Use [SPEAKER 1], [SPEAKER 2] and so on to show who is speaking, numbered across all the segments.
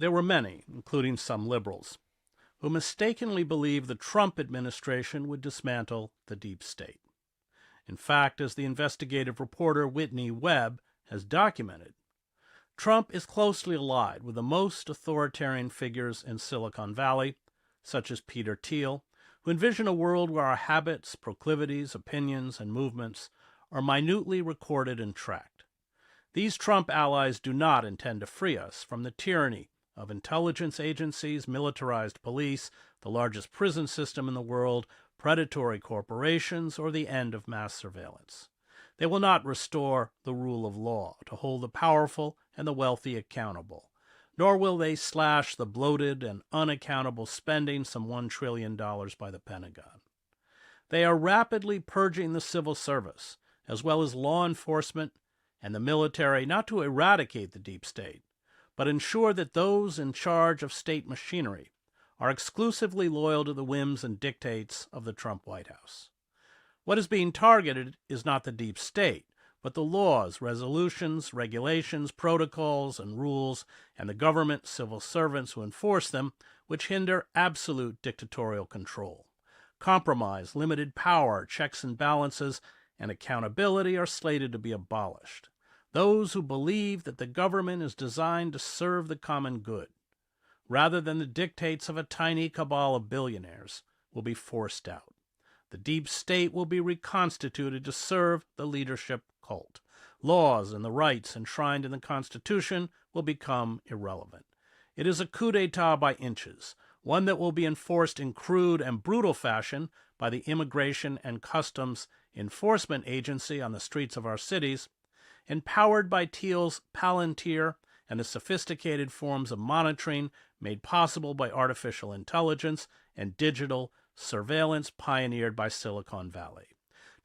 [SPEAKER 1] there were many, including some liberals, who mistakenly believed the Trump administration would dismantle the deep state. In fact, as the investigative reporter Whitney Webb has documented, Trump is closely allied with the most authoritarian figures in Silicon Valley, such as Peter Thiel, who envision a world where our habits, proclivities, opinions, and movements are minutely recorded and tracked. These Trump allies do not intend to free us from the tyranny of intelligence agencies, militarized police, the largest prison system in the world, predatory corporations, or the end of mass surveillance. They will not restore the rule of law to hold the powerful and the wealthy accountable, nor will they slash the bloated and unaccountable spending, some $1 trillion by the Pentagon. They are rapidly purging the civil service, as well as law enforcement and the military, not to eradicate the deep state, but ensure that those in charge of state machinery are exclusively loyal to the whims and dictates of the Trump White House. What is being targeted is not the deep state, but the laws, resolutions, regulations, protocols, and rules, and the government civil servants who enforce them, which hinder absolute dictatorial control. Compromise, limited power, checks and balances, and accountability are slated to be abolished. Those who believe that the government is designed to serve the common good, rather than the dictates of a tiny cabal of billionaires, will be forced out. The deep state will be reconstituted to serve the leadership cult. Laws and the rights enshrined in the Constitution will become irrelevant. It is a coup d'etat by inches, one that will be enforced in crude and brutal fashion by the Immigration and Customs Enforcement Agency on the streets of our cities, empowered by Thiel's Palantir and the sophisticated forms of monitoring made possible by artificial intelligence and digital surveillance pioneered by Silicon Valley.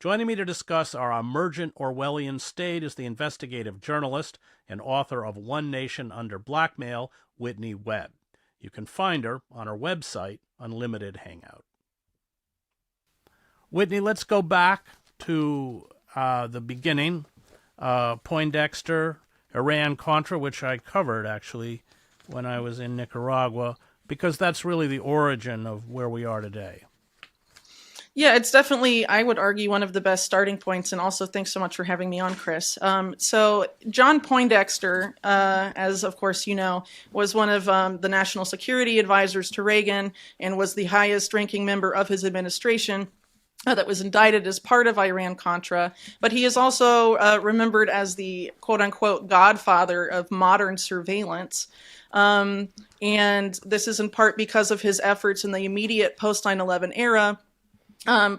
[SPEAKER 1] Joining me to discuss our emergent Orwellian state is the investigative journalist and author of One Nation Under Blackmail, Whitney Webb. You can find her on her website, Unlimited Hangout. Whitney, let's go back to the beginning. Poindexter, Iran-Contra, which I covered, actually, when I was in Nicaragua, because that's really the origin of where we are today.
[SPEAKER 2] Yeah, it's definitely, I would argue, one of the best starting points, and also thanks so much for having me on, Chris. So John Poindexter, as of course you know, was one of the national security advisors to Reagan and was the highest ranking member of his administration that was indicted as part of Iran-Contra, but he is also remembered as the quote-unquote godfather of modern surveillance. And this is in part because of his efforts in the immediate post-9/11 era,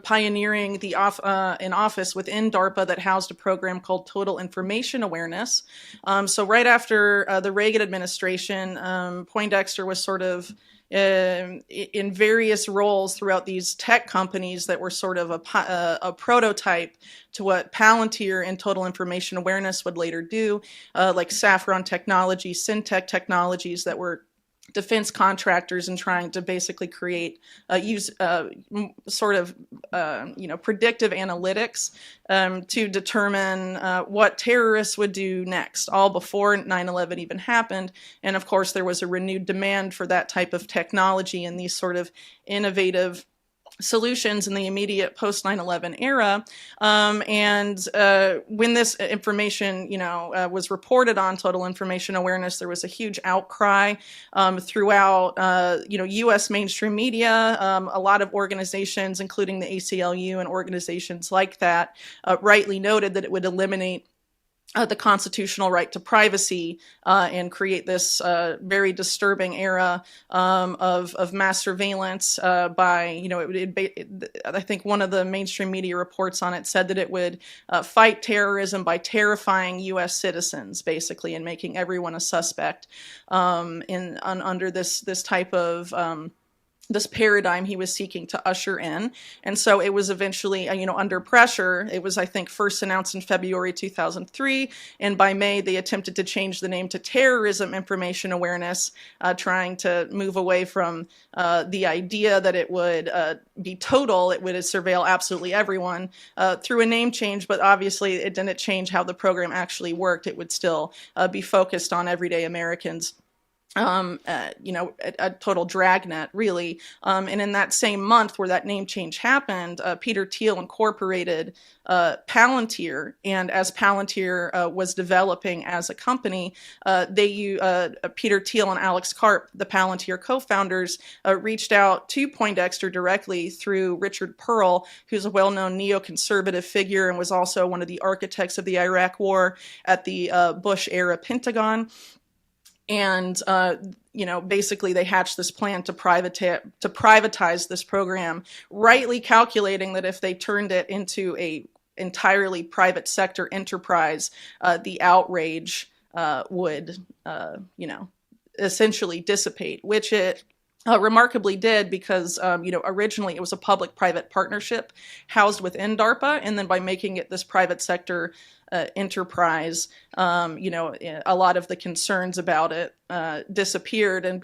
[SPEAKER 2] pioneering an office within DARPA that housed a program called Total Information Awareness. So right after the Reagan administration, Poindexter was sort of in various roles throughout these tech companies that were sort of a prototype to what Palantir and Total Information Awareness would later do, like Saffron Technology, Syntech Technologies, that were defense contractors and trying to basically create, use sort of, predictive analytics to determine what terrorists would do next, all before 9/11 even happened. And of course, there was a renewed demand for that type of technology and these sort of innovative solutions in the immediate post 9/11 era. When this information, was reported on Total Information Awareness, there was a huge outcry throughout, U.S. mainstream media. A lot of organizations, including the ACLU and organizations like that, rightly noted that it would eliminate the constitutional right to privacy and create this very disturbing era of mass surveillance by, I think one of the mainstream media reports on it said that it would fight terrorism by terrifying U.S. citizens, basically, and making everyone a suspect under this type of this paradigm he was seeking to usher in. And so it was eventually, under pressure. It was, I think, first announced in February 2003. And by May, they attempted to change the name to Terrorism Information Awareness, trying to move away from the idea that it would be total, it would surveil absolutely everyone through a name change. But obviously, it didn't change how the program actually worked. It would still be focused on everyday Americans a total dragnet, really. And in that same month where that name change happened, Peter Thiel incorporated Palantir. And as Palantir was developing as a company, Peter Thiel and Alex Karp, the Palantir co-founders, reached out to Poindexter directly through Richard Pearl, who's a well-known neoconservative figure and was also one of the architects of the Iraq War at the Bush-era Pentagon. And, basically they hatched this plan to privatize this program, rightly calculating that if they turned it into a entirely private sector enterprise, the outrage would, essentially dissipate, which it remarkably did, because, originally it was a public-private partnership housed within DARPA, and then by making it this private sector enterprise, a lot of the concerns about it disappeared, and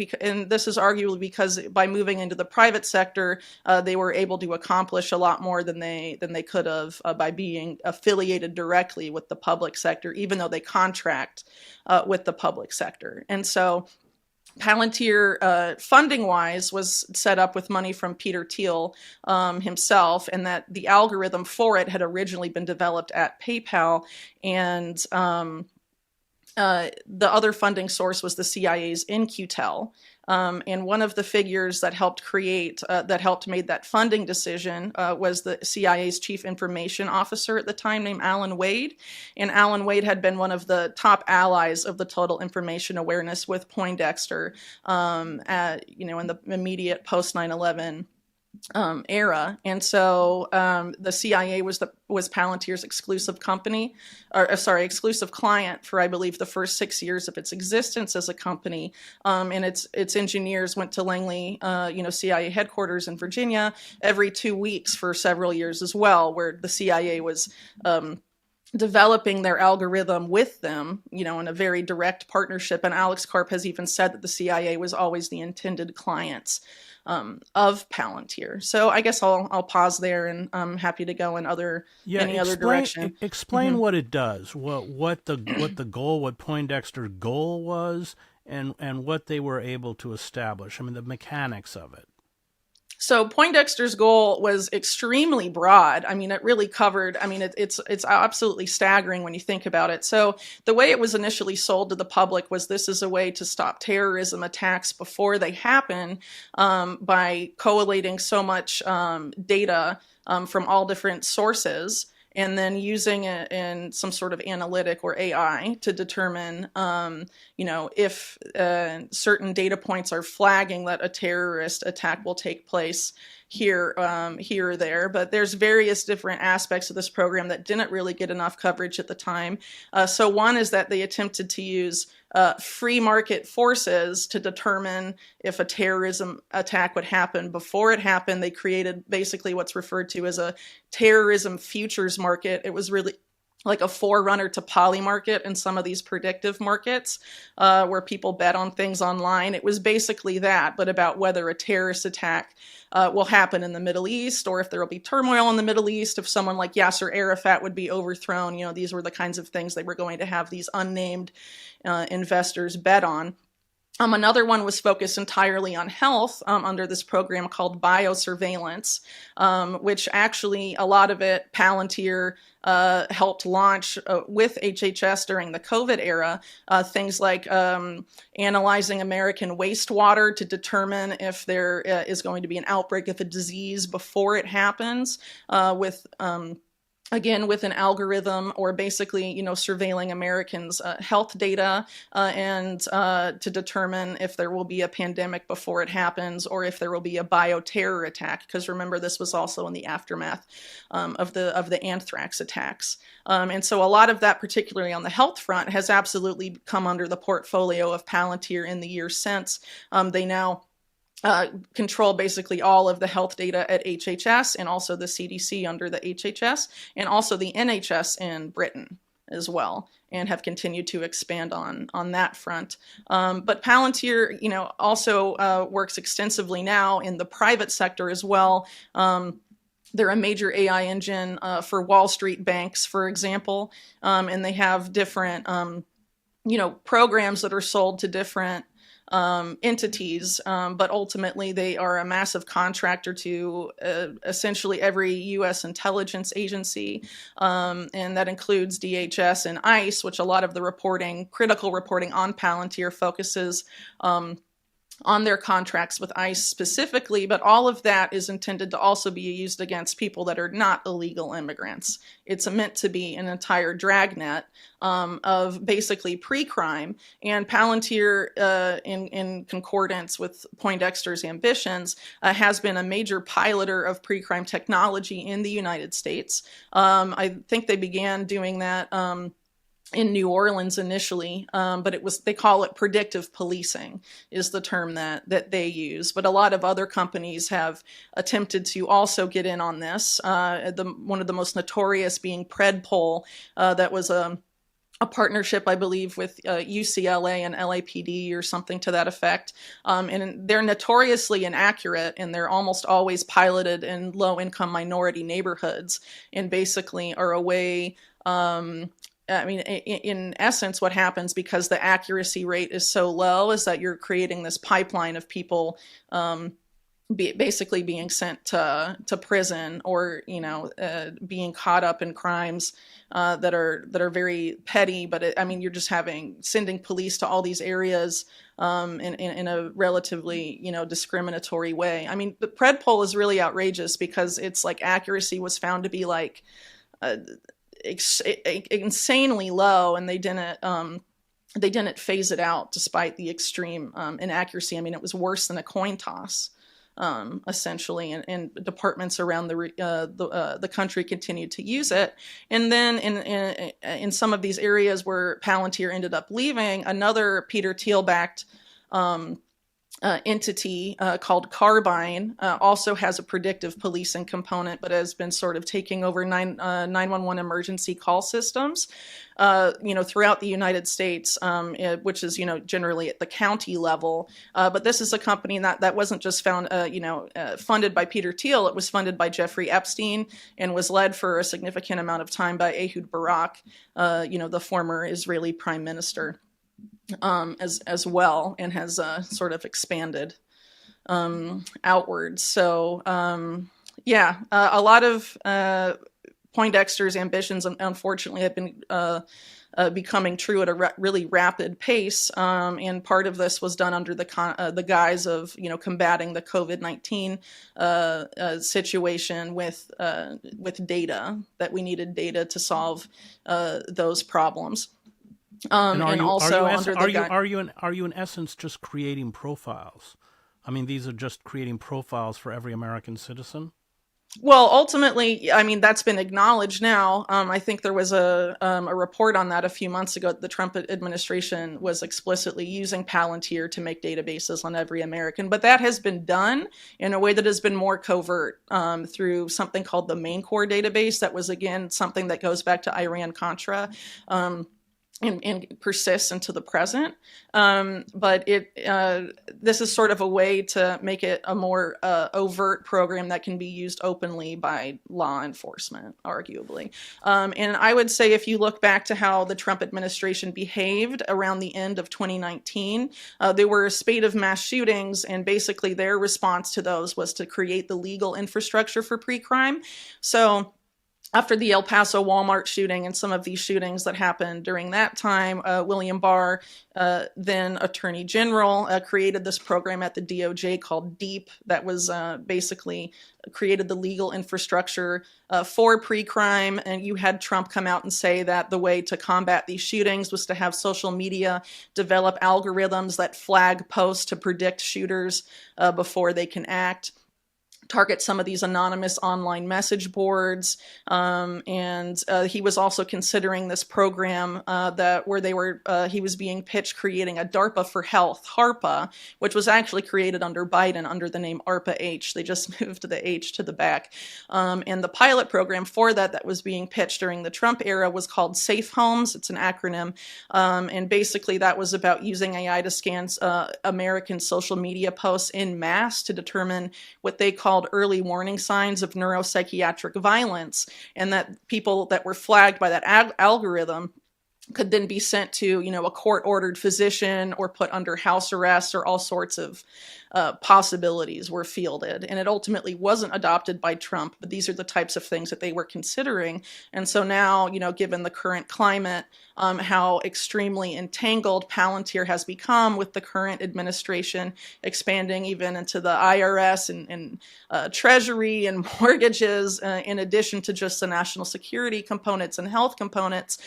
[SPEAKER 2] this is arguably because by moving into the private sector, they were able to accomplish a lot more than they could have by being affiliated directly with the public sector, even though they contract with the public sector. And so Palantir, funding-wise, was set up with money from Peter Thiel himself, and that the algorithm for it had originally been developed at PayPal, and the other funding source was the CIA's In-Q-Tel. And one of the figures that helped made that funding decision was the CIA's chief information officer at the time, named Alan Wade. And Alan Wade had been one of the top allies of the Total Information Awareness with Poindexter, in the immediate post 9/11 era. And so the CIA was Palantir's exclusive exclusive client for, I believe, the first 6 years of its existence as a company. And its engineers went to Langley, CIA headquarters in Virginia every 2 weeks for several years as well, where the CIA was developing their algorithm with them, in a very direct partnership. And Alex Karp has even said that the CIA was always the intended clients of Palantir. So I guess I'll pause there, and I'm happy to go in other direction.
[SPEAKER 1] Explain what it does, what Poindexter's goal was, and what they were able to establish. I mean, the mechanics of it.
[SPEAKER 2] So Poindexter's goal was extremely broad. I mean, it really covered, it's absolutely staggering when you think about it. So the way it was initially sold to the public was this is a way to stop terrorism attacks before they happen, by collating so much data from all different sources, and then using it in some sort of analytic or AI to determine, if certain data points are flagging that a terrorist attack will take place here or there. But there's various different aspects of this program that didn't really get enough coverage at the time. So one is that they attempted to use free market forces to determine if a terrorism attack would happen before it happened. They created basically what's referred to as a terrorism futures market. It was really like a forerunner to Polymarket and some of these predictive markets where people bet on things online. It was basically that, but about whether a terrorist attack will happen in the Middle East, or if there will be turmoil in the Middle East, if someone like Yasser Arafat would be overthrown. These were the kinds of things they were going to have these unnamed investors bet on. Another one was focused entirely on health under this program called biosurveillance, which actually a lot of it Palantir helped launch with HHS during the COVID era. Things like analyzing American wastewater to determine if there is going to be an outbreak of a disease before it happens, again, with an algorithm, or basically, surveilling Americans' health data and to determine if there will be a pandemic before it happens, or if there will be a bioterror attack. Because remember, this was also in the aftermath of the anthrax attacks. And so a lot of that, particularly on the health front, has absolutely come under the portfolio of Palantir in the years since. They now control basically all of the health data at HHS, and also the CDC under the HHS, and also the NHS in Britain as well, and have continued to expand on that front. But Palantir, also works extensively now in the private sector as well. They're a major AI engine for Wall Street banks, for example, and they have different, programs that are sold to different entities, but ultimately they are a massive contractor to essentially every U.S. intelligence agency, and that includes DHS and ICE, which a lot of the critical reporting on Palantir focuses on their contracts with ICE specifically, but all of that is intended to also be used against people that are not illegal immigrants. It's meant to be an entire dragnet of basically pre-crime, and Palantir, in concordance with Poindexter's ambitions, has been a major piloter of pre-crime technology in the United States. I think they began doing that in New Orleans initially, but they call it predictive policing is the term that they use. But a lot of other companies have attempted to also get in on this. One of the most notorious being Predpol, that was a partnership, I believe, with UCLA and LAPD or something to that effect. And they're notoriously inaccurate, and they're almost always piloted in low-income minority neighborhoods, and basically are a way I mean, in essence, what happens because the accuracy rate is so low is that you're creating this pipeline of people basically being sent to prison, or being caught up in crimes that are very petty. But you're just sending police to all these areas in a relatively discriminatory way. I mean, the Predpol is really outrageous because it's like accuracy was found to be like insanely low, and they didn't phase it out despite the extreme inaccuracy. I mean, it was worse than a coin toss, essentially, and departments around the country continued to use it. And then in some of these areas where Palantir ended up leaving, another Peter Thiel backed entity called Carbine also has a predictive policing component, but has been sort of taking over 911 emergency call systems, throughout the United States, which is, generally at the county level. But this is a company that wasn't just funded by Peter Thiel. It was funded by Jeffrey Epstein and was led for a significant amount of time by Ehud Barak, the former Israeli prime minister. As well, and has sort of expanded outwards. So a lot of Poindexter's ambitions, unfortunately, have been becoming true at a really rapid pace, and part of this was done under the guise of combating the COVID-19 situation with data, that we needed data to solve those problems.
[SPEAKER 1] Are you in essence just creating profiles? I mean, these are just creating profiles for every American citizen?
[SPEAKER 2] Well, ultimately, that's been acknowledged now. I think there was a report on that a few months ago. The Trump administration was explicitly using Palantir to make databases on every American, but that has been done in a way that has been more covert through something called the Main Core database. That was, again, something that goes back to Iran-Contra. And persists into the present. But this is sort of a way to make it a more overt program that can be used openly by law enforcement, arguably. And I would say if you look back to how the Trump administration behaved around the end of 2019, there were a spate of mass shootings, and basically their response to those was to create the legal infrastructure for pre-crime. So after the El Paso Walmart shooting and some of these shootings that happened during that time, William Barr, then Attorney General, created this program at the DOJ called DEEP that was basically created the legal infrastructure for pre-crime. And you had Trump come out and say that the way to combat these shootings was to have social media develop algorithms that flag posts to predict shooters before they can act, target some of these anonymous online message boards, and he was also considering this program he was being pitched creating a DARPA for Health, HARPA, which was actually created under Biden under the name ARPA-H. They just moved the H to the back. And the pilot program for that was being pitched during the Trump era was called Safe Homes. It's an acronym. And basically that was about using AI to scan American social media posts en masse to determine what they called early warning signs of neuropsychiatric violence, and that people that were flagged by that algorithm could then be sent to, a court-ordered physician or put under house arrest, or all sorts of possibilities were fielded. And it ultimately wasn't adopted by Trump, but these are the types of things that they were considering. And so now, given the current climate, how extremely entangled Palantir has become with the current administration, expanding even into the IRS and Treasury and mortgages, in addition to just the national security components and health components.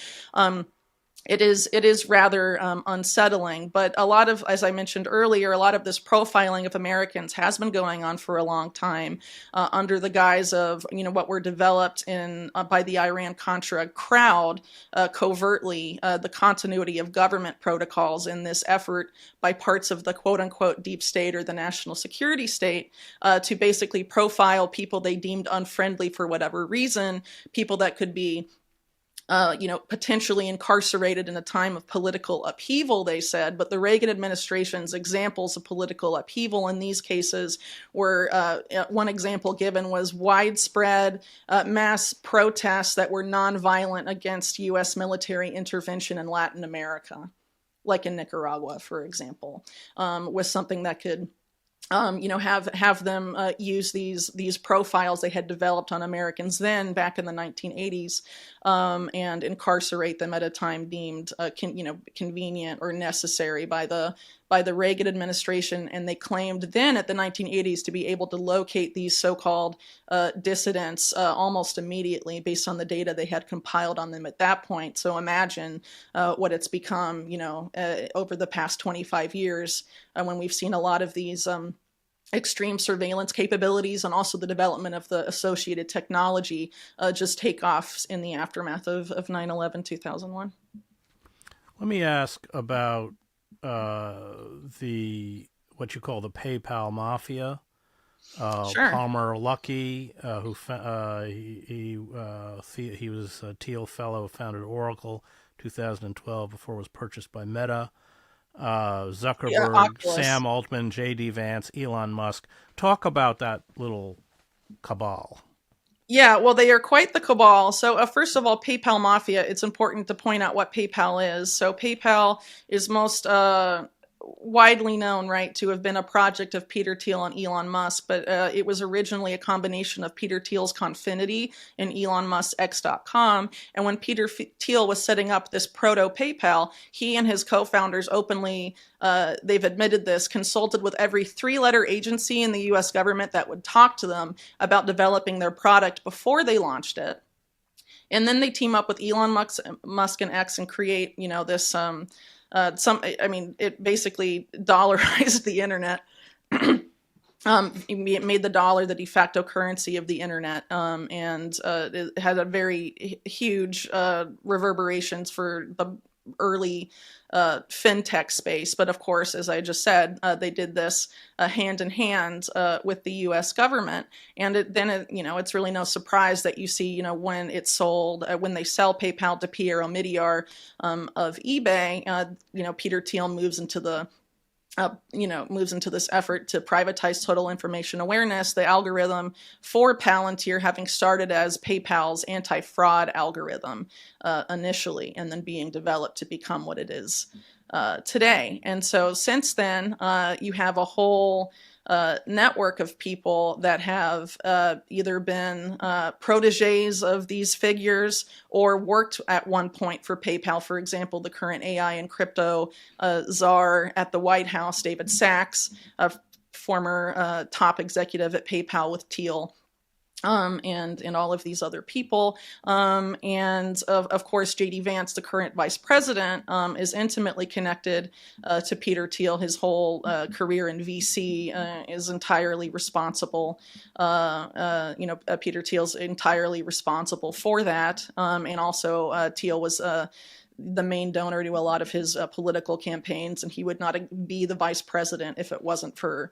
[SPEAKER 2] It is rather unsettling, but a lot of, as I mentioned earlier, a lot of this profiling of Americans has been going on for a long time, under the guise of what were developed by the Iran-Contra crowd, covertly, the continuity of government protocols in this effort by parts of the quote-unquote deep state or the national security state, to basically profile people they deemed unfriendly for whatever reason, people that could be potentially incarcerated in a time of political upheaval, they said. But the Reagan administration's examples of political upheaval in these cases were, one example given was widespread mass protests that were nonviolent against U.S. military intervention in Latin America, like in Nicaragua, for example, was something that could have them use these profiles they had developed on Americans then, back in the 1980s, and incarcerate them at a time deemed convenient or necessary by the Reagan administration. And they claimed then at the 1980s to be able to locate these so-called dissidents almost immediately based on the data they had compiled on them at that point. So imagine what it's become, over the past 25 years, when we've seen a lot of these extreme surveillance capabilities and also the development of the associated technology just take off in the aftermath of 9/11, 2001.
[SPEAKER 1] Let me ask about what you call the PayPal mafia.
[SPEAKER 2] Sure.
[SPEAKER 1] Palmer Luckey, he was a Thiel Fellow, founded Oracle 2012 before it was purchased by Meta. Zuckerberg, Sam Altman, J.D. Vance, Elon Musk. Talk about that little cabal.
[SPEAKER 2] Yeah, well, they are quite the cabal. So first of all, PayPal Mafia, it's important to point out what PayPal is. So PayPal is most widely known, right, to have been a project of Peter Thiel and Elon Musk, but it was originally a combination of Peter Thiel's Confinity and Elon Musk's X.com. And when Peter Thiel was setting up this proto-PayPal, he and his co-founders openly, they've admitted this, consulted with every three-letter agency in the U.S. government that would talk to them about developing their product before they launched it. And then they team up with Elon Musk and X and create, this it basically dollarized the internet. It made the dollar the de facto currency of the internet, and it had a very huge reverberations for the early fintech space. But of course, as I just said, they did this hand in hand with the U.S. government. And it's really no surprise that you see, when it's sold, when they sell PayPal to Pierre Omidyar of eBay, Peter Thiel moves into this effort to privatize total information awareness, the algorithm for Palantir having started as PayPal's anti-fraud algorithm initially, and then being developed to become what it is today. And so since then, you have a whole network of people that have either been proteges of these figures or worked at one point for PayPal. For example, the current AI and crypto czar at the White House, David Sachs, a former top executive at PayPal with Thiel. And all of these other people. And of course, J.D. Vance, the current vice president, is intimately connected to Peter Thiel. His whole career in VC is entirely responsible. Peter Thiel's entirely responsible for that. And also Thiel was the main donor to a lot of his political campaigns, and he would not be the vice president if it wasn't for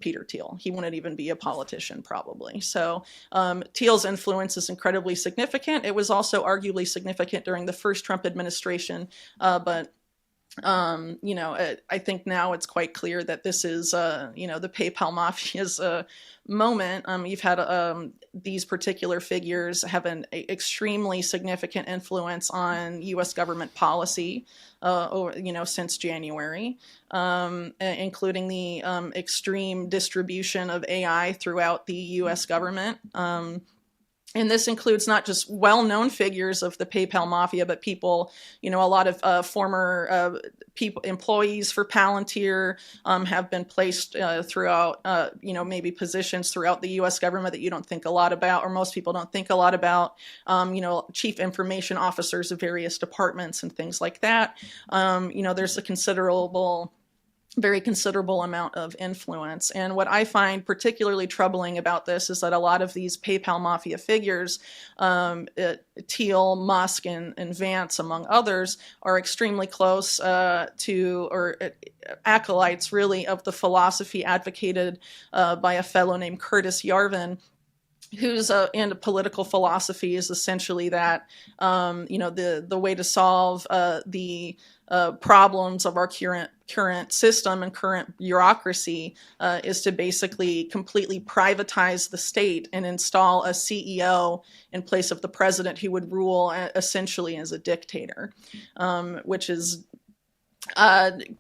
[SPEAKER 2] Peter Thiel. He wouldn't even be a politician, probably. So Thiel's influence is incredibly significant. It was also arguably significant during the first Trump administration, but I think now it's quite clear that this is, the PayPal mafia's moment. You've had these particular figures have an extremely significant influence on U.S. government policy since January, including the extreme distribution of AI throughout the U.S. government. And this includes not just well-known figures of the PayPal mafia, but people, a lot of former employees for Palantir have been placed throughout, maybe positions throughout the U.S. government that you don't think a lot about, or most people don't think a lot about, chief information officers of various departments and things like that. There's a very considerable amount of influence. And what I find particularly troubling about this is that a lot of these PayPal mafia figures, Thiel, Musk, and Vance, among others, are extremely close to, or acolytes really, of the philosophy advocated by a fellow named Curtis Yarvin, whose and political philosophy is essentially that the way to solve the problems of our current system and current bureaucracy is to basically completely privatize the state and install a CEO in place of the president who would rule essentially as a dictator, which is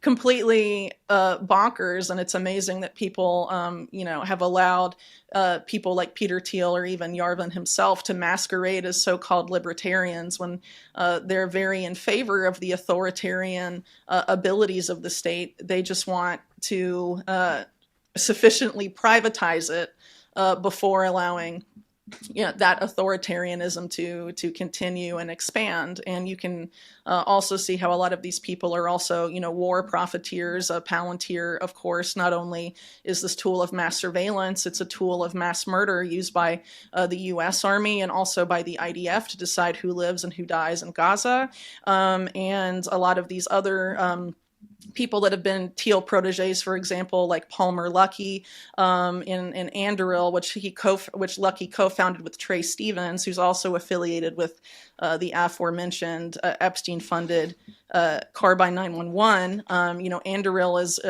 [SPEAKER 2] completely bonkers. And it's amazing that people, have allowed people like Peter Thiel or even Yarvin himself to masquerade as so-called libertarians when they're very in favor of the authoritarian abilities of the state. They just want to sufficiently privatize it before allowing that authoritarianism to continue and expand. And you can also see how a lot of these people are also, war profiteers. Palantir, of course, not only is this tool of mass surveillance, it's a tool of mass murder used by the U.S. Army and also by the IDF to decide who lives and who dies in Gaza. And a lot of these other people that have been Thiel proteges, for example, like Palmer Luckey in Anduril, which Luckey co-founded with Trey Stevens, who's also affiliated with the aforementioned Epstein-funded Carbine 911. Anduril is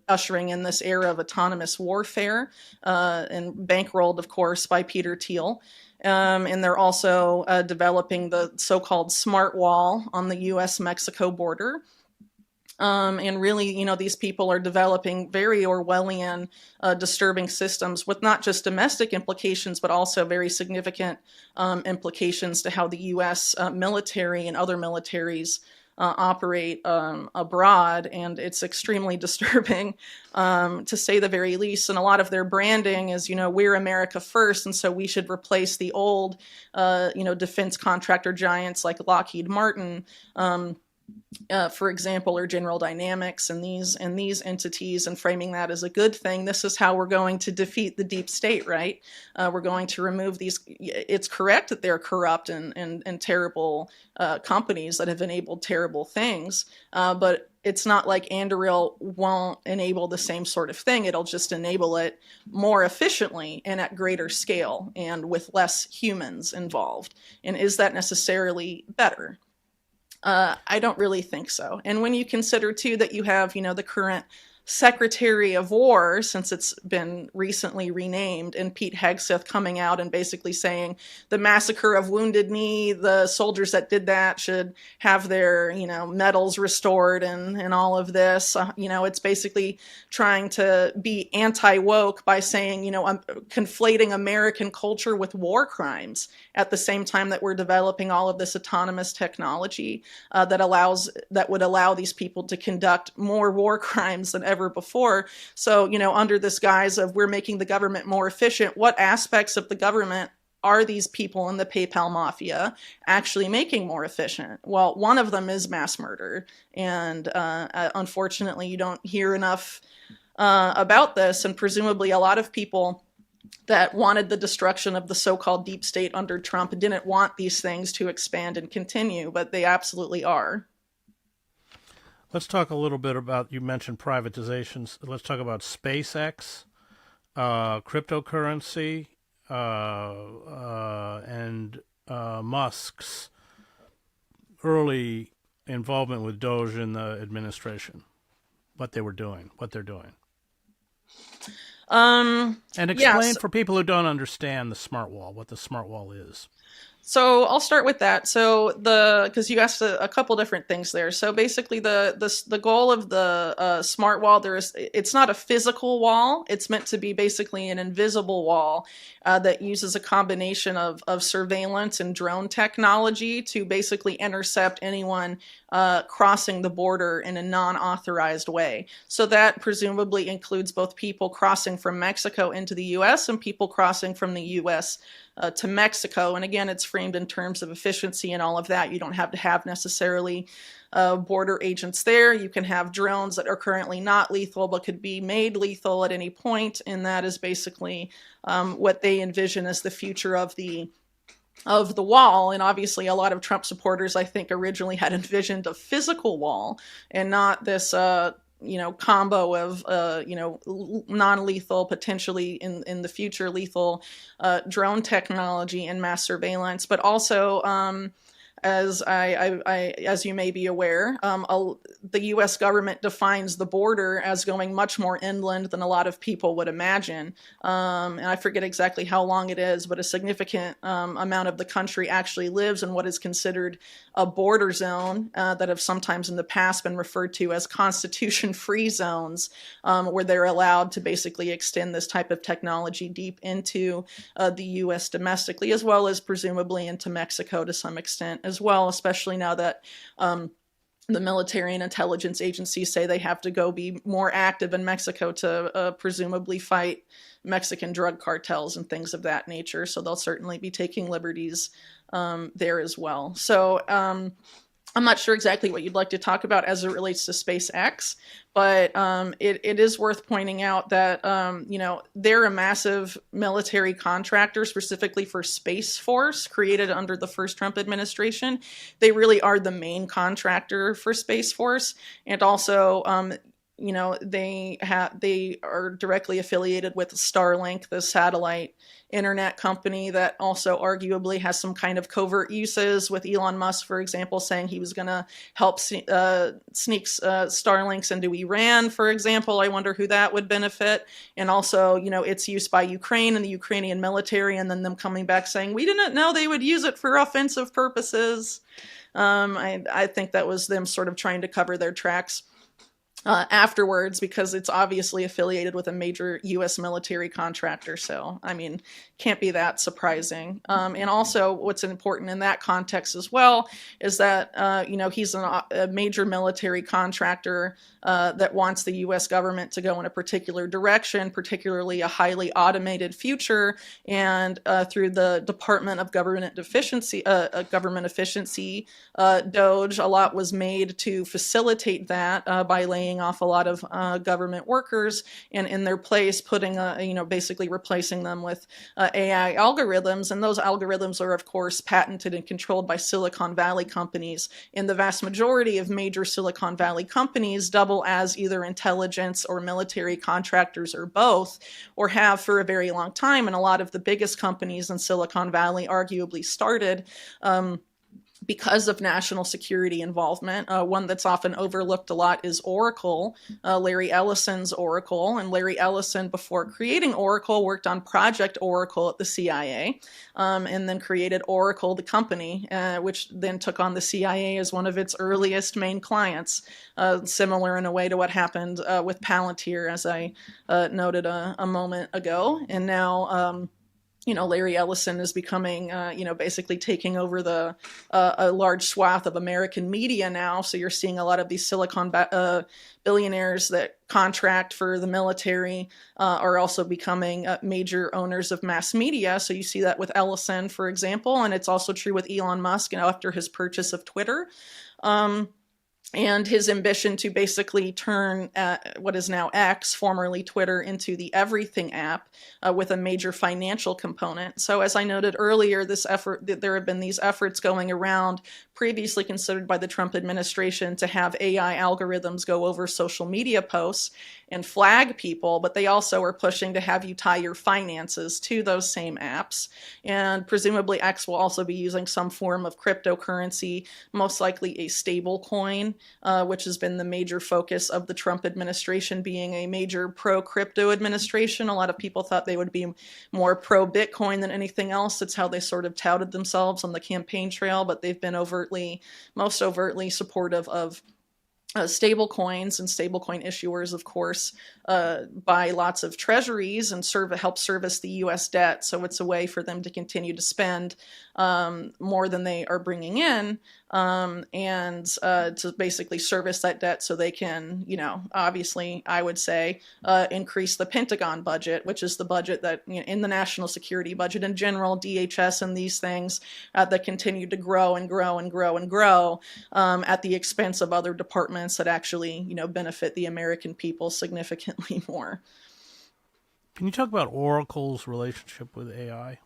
[SPEAKER 2] ushering in this era of autonomous warfare and bankrolled, of course, by Peter Thiel. And they're also developing the so-called smart wall on the U.S.-Mexico border. And really, these people are developing very Orwellian, disturbing systems with not just domestic implications, but also very significant implications to how the U.S. Military and other militaries operate abroad. And it's extremely disturbing, to say the very least. And a lot of their branding is, we're America first. And so we should replace the old, defense contractor giants like Lockheed Martin, for example, or General Dynamics and these entities, and framing that as a good thing. This is how we're going to defeat the deep state, right? We're going to remove these. It's correct that they're corrupt and terrible companies that have enabled terrible things, but it's not like Anduril won't enable the same sort of thing. It'll just enable it more efficiently and at greater scale and with less humans involved. And is that necessarily better? I don't really think so. And when you consider, too, that you have, the current Secretary of War, since it's been recently renamed, and Pete Hegseth coming out and basically saying the massacre of Wounded Knee, the soldiers that did that should have their, medals restored and all of this. It's basically trying to be anti-woke by saying, I'm conflating American culture with war crimes at the same time that we're developing all of this autonomous technology that would allow these people to conduct more war crimes than ever before. So, under this guise of we're making the government more efficient, what aspects of the government are these people in the PayPal mafia actually making more efficient? Well, one of them is mass murder. And unfortunately, you don't hear enough about this. And presumably a lot of people that wanted the destruction of the so-called deep state under Trump didn't want these things to expand and continue, but they absolutely are.
[SPEAKER 1] Let's talk a little bit about, you mentioned privatizations. Let's talk about SpaceX, cryptocurrency, and Musk's early involvement with Doge in the administration, what they're doing. And explain
[SPEAKER 2] Yes.
[SPEAKER 1] for people who don't understand the smart wall, what the smart wall is.
[SPEAKER 2] So I'll start with that. So because you asked a couple different things there. So basically, the goal of the smart wall, it's not a physical wall. It's meant to be basically an invisible wall that uses a combination of surveillance and drone technology to basically intercept anyone crossing the border in a non-authorized way. So that presumably includes both people crossing from Mexico into the U.S. and people crossing from the U.S. To Mexico. And again, it's framed in terms of efficiency and all of that. You don't have to have necessarily border agents there. You can have drones that are currently not lethal but could be made lethal at any point. And that is basically what they envision as the future of the wall. And obviously a lot of Trump supporters, I think, originally had envisioned a physical wall and not this combo of non-lethal, potentially in the future lethal drone technology and mass surveillance, but also as you may be aware, the U.S. government defines the border as going much more inland than a lot of people would imagine. And I forget exactly how long it is, but a significant amount of the country actually lives in what is considered a border zone that have sometimes in the past been referred to as constitution-free zones, where they're allowed to basically extend this type of technology deep into the U.S. domestically, as well as presumably into Mexico to some extent as well, especially now that the military and intelligence agencies say they have to go be more active in Mexico to presumably fight Mexican drug cartels and things of that nature. So they'll certainly be taking liberties there as well. So I'm not sure exactly what you'd like to talk about as it relates to SpaceX, but it is worth pointing out that, they're a massive military contractor specifically for Space Force created under the first Trump administration. They really are the main contractor for Space Force. And also, they are directly affiliated with Starlink, the satellite internet company that also arguably has some kind of covert uses, with Elon Musk, for example, saying he was going to help sneak Starlinks into Iran, for example. I wonder who that would benefit. And also, its use by Ukraine and the Ukrainian military, and then them coming back saying, we didn't know they would use it for offensive purposes. I think that was them sort of trying to cover their tracks afterwards, because it's obviously affiliated with a major U.S. military contractor. So, can't be that surprising. And also what's important in that context as well is that, he's a major military contractor that wants the U.S. government to go in a particular direction, particularly a highly automated future. And through the Department of Government Efficiency, DOGE, a lot was made to facilitate that by laying off a lot of government workers, and in their place putting, basically replacing them with AI algorithms. And those algorithms are, of course, patented and controlled by Silicon Valley companies. And the vast majority of major Silicon Valley companies double as either intelligence or military contractors or both, or have for a very long time. And a lot of the biggest companies in Silicon Valley arguably started because of national security involvement. One that's often overlooked a lot is Oracle, Larry Ellison's Oracle. And Larry Ellison, before creating Oracle, worked on Project Oracle at the CIA, and then created Oracle, the company, which then took on the CIA as one of its earliest main clients, similar in a way to what happened with Palantir, as I noted a moment ago. And now, Larry Ellison is becoming, basically taking over a large swath of American media now. So you're seeing a lot of these Silicon billionaires that contract for the military are also becoming major owners of mass media. So you see that with Ellison, for example, and it's also true with Elon Musk, after his purchase of Twitter. And his ambition to basically turn what is now X, formerly Twitter, into the Everything app with a major financial component. So as I noted earlier, there have been these efforts going around, previously considered by the Trump administration, to have AI algorithms go over social media posts and flag people, but they also are pushing to have you tie your finances to those same apps. And presumably X will also be using some form of cryptocurrency, most likely a stable coin, which has been the major focus of the Trump administration, being a major pro-crypto administration. A lot of people thought they would be more pro-Bitcoin than anything else. That's how they sort of touted themselves on the campaign trail, but they've been most overtly supportive of stable coins and stablecoin issuers, of course, buy lots of treasuries and help service the U.S. debt. So it's a way for them to continue to spend more than they are bringing in, and to basically service that debt so they can, obviously, I would say, increase the Pentagon budget, which is the budget that, in the national security budget in general, DHS and these things that continue to grow and grow and grow and grow at the expense of other departments that actually, benefit the American people significantly more.
[SPEAKER 1] Can you talk about Oracle's relationship with AI?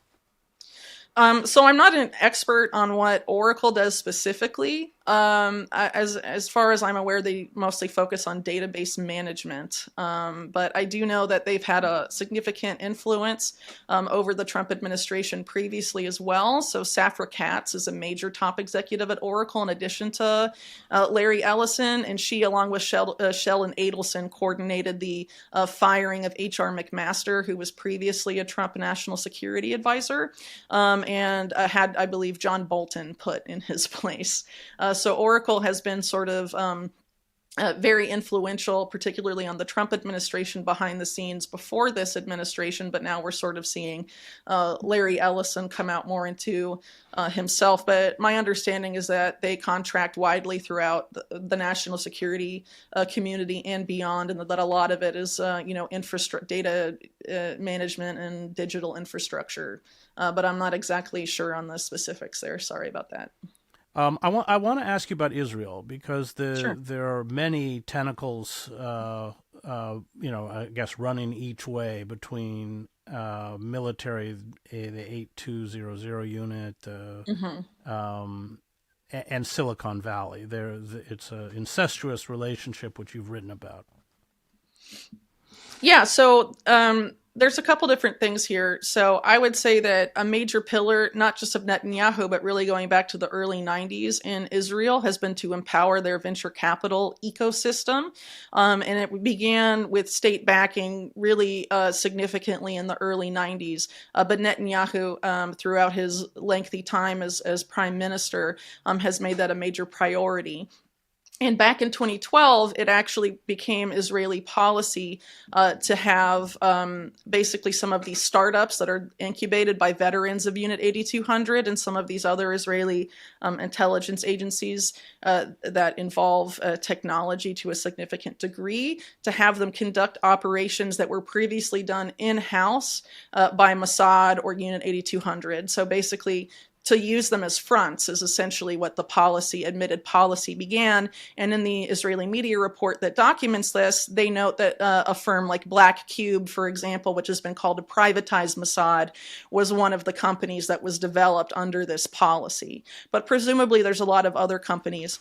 [SPEAKER 2] So I'm not an expert on what Oracle does specifically. As far as I'm aware, they mostly focus on database management. But I do know that they've had a significant influence over the Trump administration previously as well. So Safra Catz is a major top executive at Oracle, in addition to Larry Ellison, and she, along with Sheldon Adelson, coordinated the firing of H.R. McMaster, who was previously a Trump national security advisor, and had, I believe, John Bolton put in his place. So Oracle has been sort of very influential, particularly on the Trump administration behind the scenes before this administration, but now we're sort of seeing Larry Ellison come out more into himself. But my understanding is that they contract widely throughout the national security community and beyond, and that a lot of it is, data management and digital infrastructure. But I'm not exactly sure on the specifics there. Sorry about that.
[SPEAKER 1] I want to ask you about Israel, because
[SPEAKER 2] Sure.
[SPEAKER 1] there are many tentacles, I guess, running each way between military, the 8200 unit, and Silicon Valley. It's an incestuous relationship, which you've written about.
[SPEAKER 2] Yeah, so there's a couple different things here. So I would say that a major pillar, not just of Netanyahu, but really going back to the early 90s in Israel, has been to empower their venture capital ecosystem. And it began with state backing really significantly in the early 90s. But Netanyahu, throughout his lengthy time as prime minister, has made that a major priority. And back in 2012, it actually became Israeli policy to have basically some of these startups that are incubated by veterans of Unit 8200 and some of these other Israeli intelligence agencies that involve technology to a significant degree, to have them conduct operations that were previously done in-house by Mossad or Unit 8200. So basically, to use them as fronts is essentially what the admitted policy began. And in the Israeli media report that documents this, they note that a firm like Black Cube, for example, which has been called to privatize Mossad, was one of the companies that was developed under this policy. But presumably there's a lot of other companies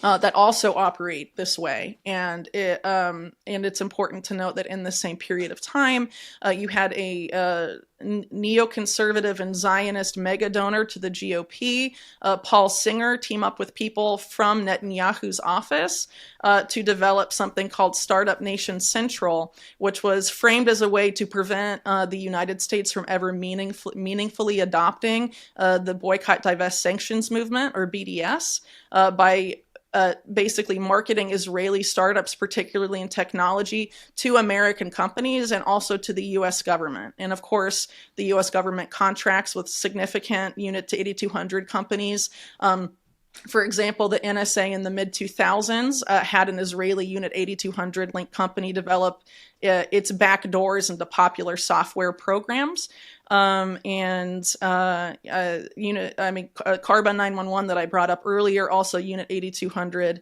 [SPEAKER 2] that also operate this way, and it's important to note that in the same period of time, you had a neoconservative and Zionist mega donor to the GOP, Paul Singer, team up with people from Netanyahu's office to develop something called Startup Nation Central, which was framed as a way to prevent the United States from ever meaningfully adopting the Boycott, Divest, Sanctions movement, or BDS, by basically marketing Israeli startups, particularly in technology, to American companies and also to the U.S. government. And of course, the U.S. government contracts with significant Unit 8200 companies. For example, the NSA in the mid-2000s had an Israeli Unit 8200 linked company develop its backdoors into popular software programs. Carbon 911 that I brought up earlier, also Unit 8200,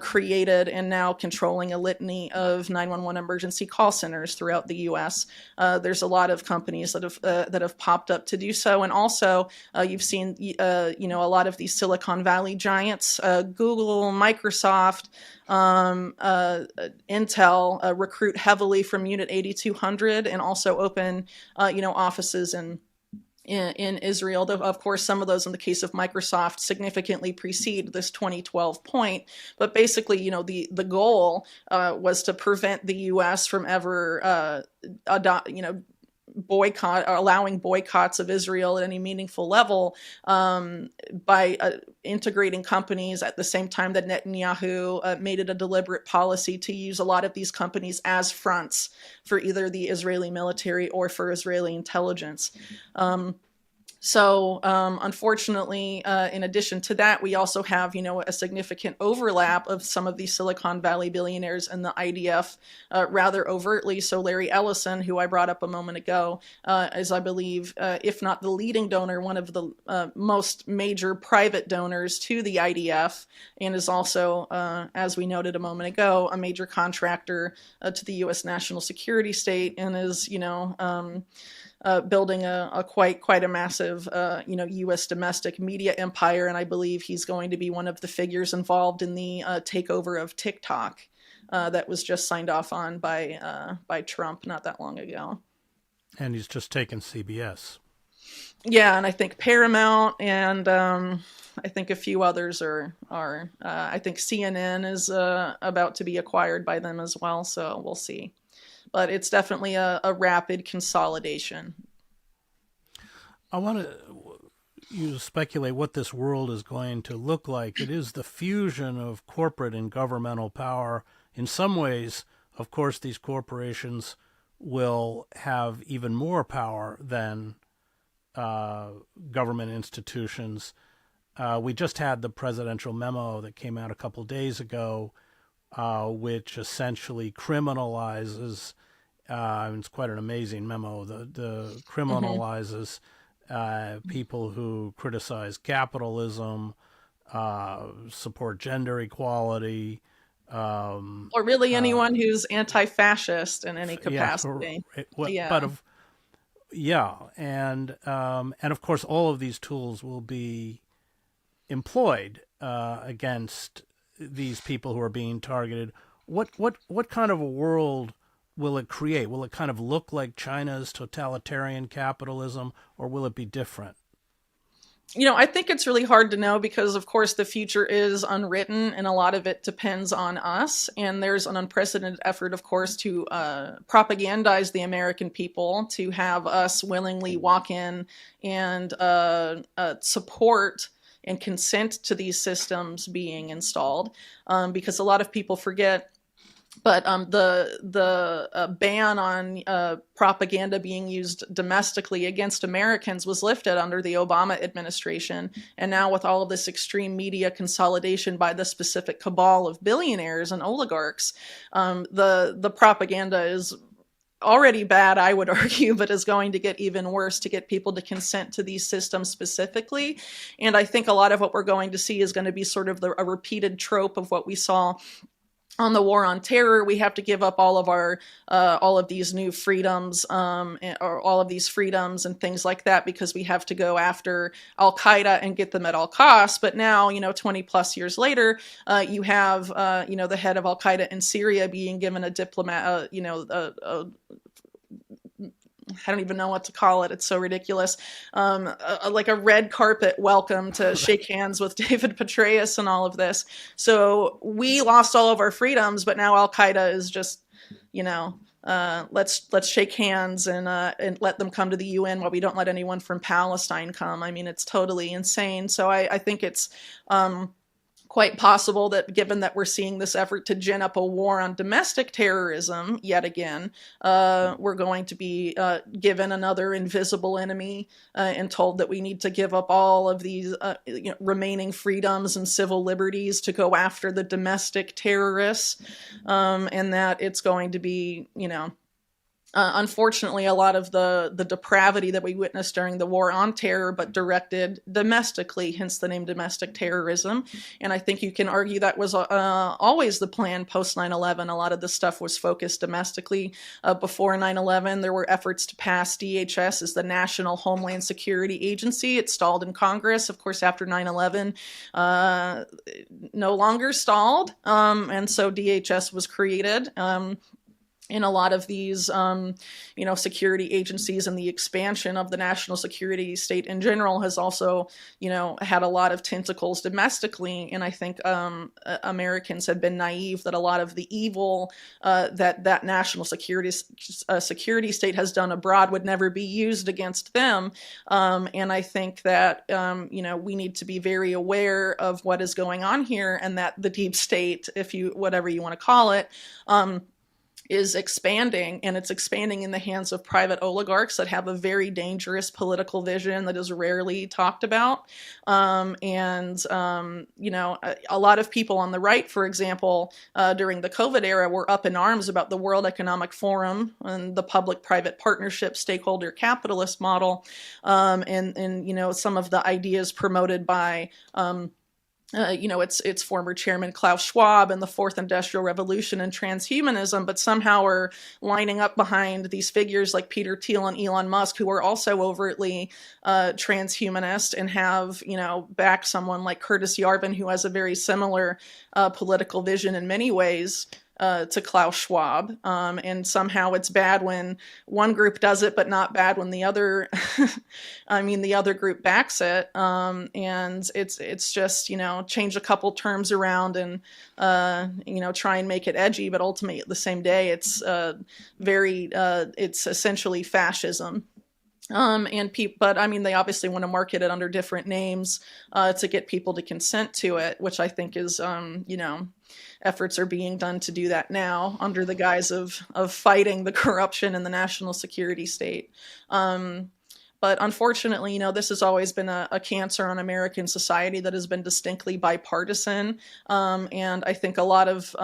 [SPEAKER 2] created and now controlling a litany of 911 emergency call centers throughout the U.S. There's a lot of companies that have popped up to do so, and also you've seen a lot of these Silicon Valley giants, Google, Microsoft, Intel, recruit heavily from Unit 8200 and also open offices in in Israel. Though, of course, some of those in the case of Microsoft significantly precede this 2012 point. But basically, the goal was to prevent the U.S. from ever allowing boycotts of Israel at any meaningful level by integrating companies at the same time that Netanyahu made it a deliberate policy to use a lot of these companies as fronts for either the Israeli military or for Israeli intelligence. So unfortunately, in addition to that, we also have, a significant overlap of some of these Silicon Valley billionaires and the IDF rather overtly. So Larry Ellison, who I brought up a moment ago, is, I believe, if not the leading donor, one of the most major private donors to the IDF, and is also, as we noted a moment ago, a major contractor to the U.S. national security state, and is, building a quite a massive, U.S. domestic media empire, and I believe he's going to be one of the figures involved in the takeover of TikTok that was just signed off on by Trump not that long ago.
[SPEAKER 1] And he's just taken CBS.
[SPEAKER 2] Yeah, and I think Paramount, and I think a few others are. I think CNN is about to be acquired by them as well. So we'll see. But it's definitely a rapid consolidation.
[SPEAKER 1] I want you to speculate what this world is going to look like. It is the fusion of corporate and governmental power. In some ways, of course, these corporations will have even more power than government institutions. We just had the presidential memo that came out a couple days ago, which essentially criminalizes, it's quite an amazing memo, the criminalizes people who criticize capitalism, support gender equality,
[SPEAKER 2] or really anyone who's anti-fascist in any capacity.
[SPEAKER 1] And of course all of these tools will be employed against these people who are being targeted. What kind of a world will it create? Will it kind of look like China's totalitarian capitalism, or will it be different?
[SPEAKER 2] I think it's really hard to know because, of course, the future is unwritten and a lot of it depends on us. And there's an unprecedented effort, of course, to propagandize the American people, to have us willingly walk in and support and consent to these systems being installed, because a lot of people forget. But the ban on propaganda being used domestically against Americans was lifted under the Obama administration. And now with all of this extreme media consolidation by the specific cabal of billionaires and oligarchs, the propaganda is already bad, I would argue, but is going to get even worse to get people to consent to these systems specifically. And I think a lot of what we're going to see is going to be sort of a repeated trope of what we saw on the war on terror. We have to give up all of these new freedoms, or all of these freedoms and things like that, because we have to go after Al-Qaeda and get them at all costs. But now, 20 plus years later, you have, the head of Al-Qaeda in Syria being given a diplomat, I don't even know what to call it. It's so ridiculous. Like a red carpet welcome to shake hands with David Petraeus and all of this. So we lost all of our freedoms, but now Al-Qaeda is just, let's shake hands and let them come to the UN while we don't let anyone from Palestine come. I mean, it's totally insane. So I think it's quite possible that, given that we're seeing this effort to gin up a war on domestic terrorism yet again, we're going to be given another invisible enemy and told that we need to give up all of these remaining freedoms and civil liberties to go after the domestic terrorists, and that it's going to be, unfortunately, a lot of the depravity that we witnessed during the war on terror, but directed domestically, hence the name domestic terrorism. And I think you can argue that was always the plan post 9/11. A lot of the stuff was focused domestically. Before 9/11, there were efforts to pass DHS as the National Homeland Security Agency. It stalled in Congress. Of course, after 9/11, no longer stalled. And so DHS was created. in a lot of these, security agencies, and the expansion of the national security state in general has also, had a lot of tentacles domestically. And I think Americans have been naive that a lot of the evil that national security state has done abroad would never be used against them. And I think that, we need to be very aware of what is going on here, and that the deep state, whatever you want to call it, is expanding, and it's expanding in the hands of private oligarchs that have a very dangerous political vision that is rarely talked about. A lot of people on the right, for example, during the COVID era, were up in arms about the World Economic Forum and the public-private partnership stakeholder capitalist model, and some of the ideas promoted by its former chairman Klaus Schwab and the Fourth Industrial Revolution and transhumanism, but somehow are lining up behind these figures like Peter Thiel and Elon Musk, who are also overtly transhumanist and have, backed someone like Curtis Yarvin, who has a very similar political vision in many ways to Klaus Schwab. And somehow it's bad when one group does it, but not bad when the other, the other group backs it. And it's just, change a couple terms around and, try and make it edgy, but ultimately at the same day, it's it's essentially fascism. But they obviously want to market it under different names to get people to consent to it, which I think is, efforts are being done to do that now under the guise of fighting the corruption in the national security state. But unfortunately, this has always been a cancer on American society that has been distinctly bipartisan. And I think a lot of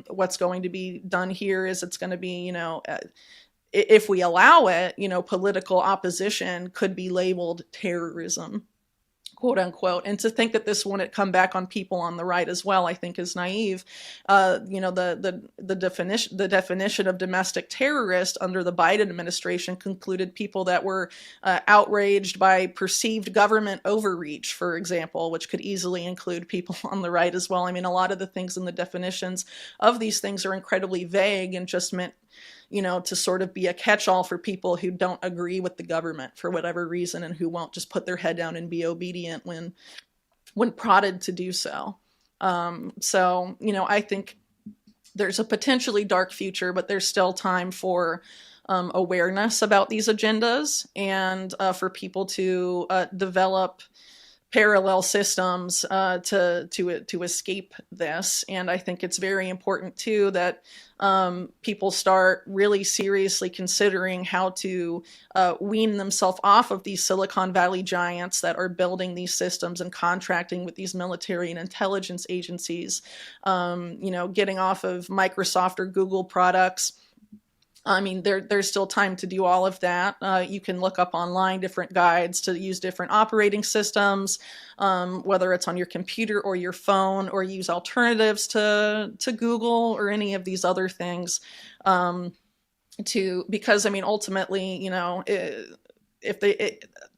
[SPEAKER 2] what's going to be done here is it's going to be, if we allow it, political opposition could be labeled terrorism, quote unquote. And to think that this wouldn't come back on people on the right as well, I think is naive. The definition of domestic terrorist under the Biden administration concluded people that were outraged by perceived government overreach, for example, which could easily include people on the right as well. A lot of the things in the definitions of these things are incredibly vague and just meant to sort of be a catch-all for people who don't agree with the government for whatever reason and who won't just put their head down and be obedient when prodded to do so. I think there's a potentially dark future, but there's still time for awareness about these agendas and for people to develop parallel systems to escape this. And I think it's very important too that people start really seriously considering how to wean themselves off of these Silicon Valley giants that are building these systems and contracting with these military and intelligence agencies, getting off of Microsoft or Google products. There's still time to do all of that. You can look up online different guides to use different operating systems, whether it's on your computer or your phone, or use alternatives to Google or any of these other things. Because ultimately, if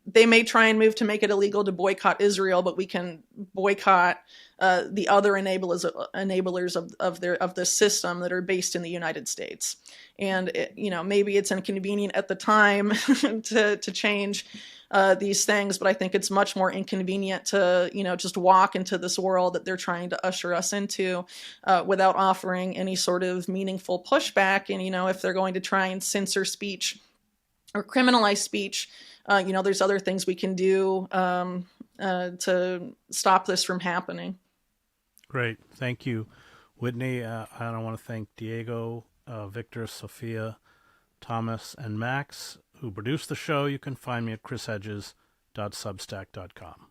[SPEAKER 2] they may try and move to make it illegal to boycott Israel, but we can boycott the other enablers of the system that are based in the United States. And maybe it's inconvenient at the time to change these things, but I think it's much more inconvenient to just walk into this world that they're trying to usher us into without offering any sort of meaningful pushback. And if they're going to try and censor speech or criminalize speech, there's other things we can do to stop this from happening.
[SPEAKER 1] Great. Thank you, Whitney. I want to thank Diego, Victor, Sophia, Thomas, and Max, who produced the show. You can find me at chrishedges.substack.com.